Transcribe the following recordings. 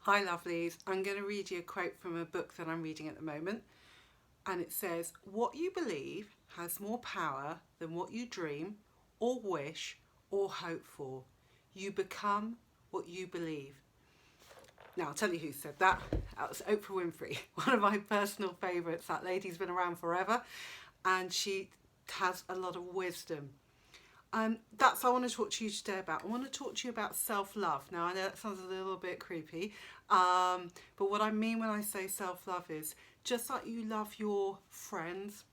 Hi lovelies, I'm going to read you a quote from a book that I'm reading at the moment, and it says, what you believe has more power than what you dream or wish or hope for. You become what you believe. Now I'll tell you who said that. That was Oprah Winfrey, one of my personal favourites. That lady's been around forever and she has a lot of wisdom. That's what I want to talk to you today about. I want to talk to you about self-love. Now, I know that sounds a little bit creepy, but what I mean when I say self-love is just like you love your friends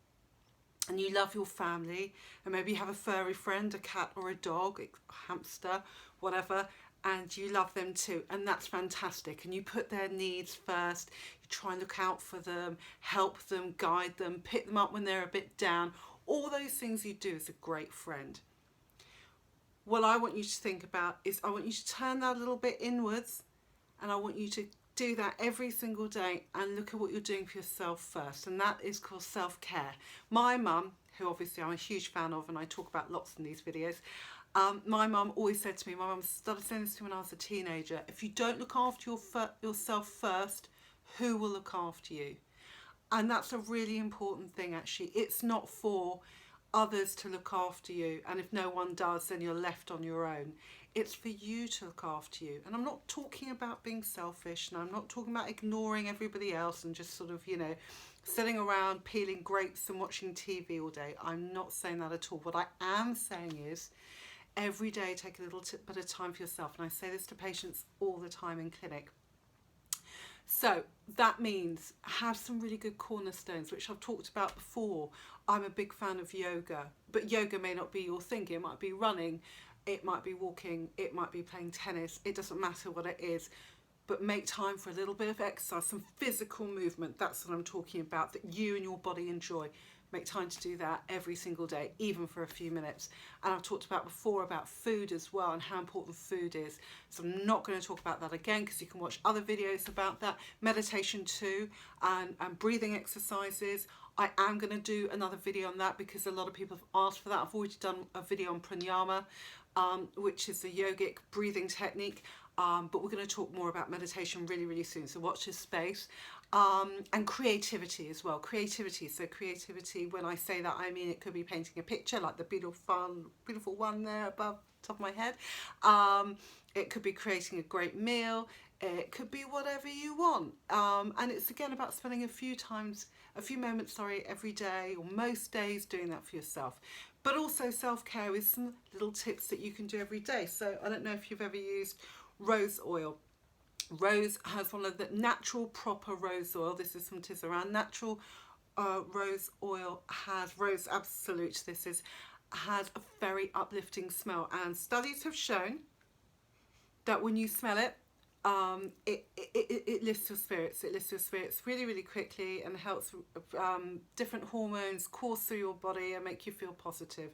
and you love your family, and maybe you have a furry friend, a cat or a dog, a hamster, whatever, and you love them too, and that's fantastic, and you put their needs first, you try and look out for them, help them, guide them, pick them up when they're a bit down. All those things you do as a great friend. What I want you to think about is I want you to turn that a little bit inwards, and I want you to do that every single day and look at what you're doing for yourself first, and that is called self-care. My mum, who obviously I'm a huge fan of and I talk about lots in these videos, my mum always said to me, my mum started saying this to me when I was a teenager, if you don't look after yourself first, who will look after you? And that's a really important thing actually. It's not for others to look after you, and if no one does then you're left on your own. It's for you to look after you. And I'm not talking about being selfish, and I'm not talking about ignoring everybody else and just sort of, you know, sitting around peeling grapes and watching TV all day. I'm not saying that at all. What I am saying is every day take a little bit of time for yourself, and I say this to patients all the time in clinic. So that means have some really good cornerstones, which I've talked about before. I'm a big fan of yoga, but yoga may not be your thing. It might be running, it might be walking, it might be playing tennis. It doesn't matter what it is, but make time for a little bit of exercise, some physical movement. That's what I'm talking about, that you and your body enjoy. Make time to do that every single day, even for a few minutes. And I've talked about before about food as well and how important food is. So I'm not going to talk about that again because you can watch other videos about that. Meditation too, and breathing exercises. I am going to do another video on that because a lot of people have asked for that. I've already done a video on pranayama, which is a yogic breathing technique. But we're going to talk more about meditation really, really soon. So watch this space. And creativity as well. Creativity. So creativity, when I say that, I mean it could be painting a picture like the beautiful one there above the top of my head. It could be creating a great meal. It could be whatever you want. And it's again about spending a few moments every day or most days doing that for yourself. But also self-care with some little tips that you can do every day. So I don't know if you've ever used rose oil. Rose has one of the natural proper rose oil. This is from Tisserand. Natural rose oil has rose absolute. Has a very uplifting smell, and studies have shown that when you smell it, it lifts your spirits. It lifts your spirits really, really quickly and helps different hormones course through your body and make you feel positive.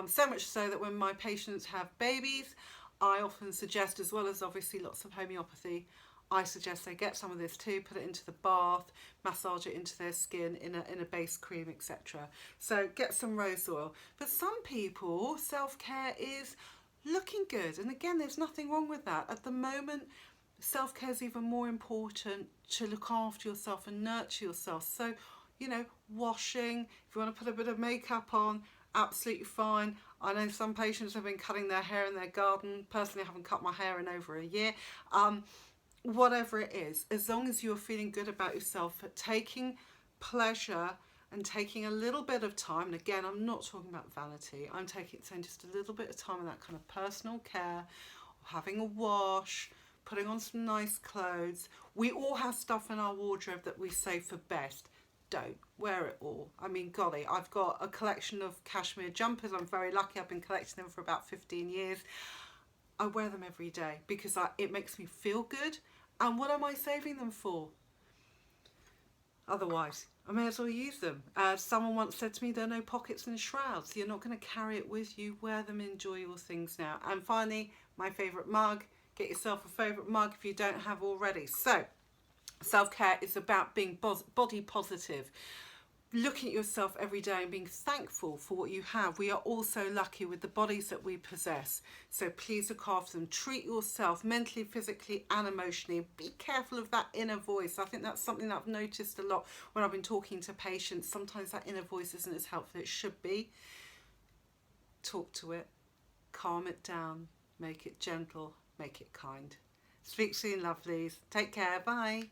So much so that when my patients have babies, I often suggest, as well as obviously lots of homeopathy, I suggest they get some of this too, put it into the bath, massage it into their skin in a base cream, etc. So get some rose oil. But some people, self-care is looking good. And again, there's nothing wrong with that. At the moment, self-care is even more important, to look after yourself and nurture yourself. So, you know, washing, if you want to put a bit of makeup on, absolutely fine. I know some patients have been cutting their hair in their garden. Personally, I haven't cut my hair in over a year. Whatever it is, as long as you're feeling good about yourself, taking pleasure and taking a little bit of time, and again, I'm not talking about vanity, I'm saying just a little bit of time in that kind of personal care, having a wash, putting on some nice clothes. We all have stuff in our wardrobe that we save for best. Don't wear it all. I mean, golly, I've got a collection of cashmere jumpers. I'm very lucky. I've been collecting them for about 15 years. I wear them every day because it makes me feel good. And what am I saving them for? Otherwise, I may as well use them. Someone once said to me, there are no pockets in shrouds. You're not going to carry it with you. Wear them, enjoy your things now. And finally, my favourite mug. Get yourself a favourite mug if you don't have already. So, self-care is about being body positive. looking at yourself every day and being thankful for what you have. We are all so lucky with the bodies that we possess. So please look after them. Treat yourself mentally, physically and emotionally. Be careful of that inner voice. I think that's something that I've noticed a lot when I've been talking to patients. Sometimes that inner voice isn't as helpful as it should be. Talk to it. Calm it down. Make it gentle. Make it kind. Speak soon, lovelies. Take care. Bye.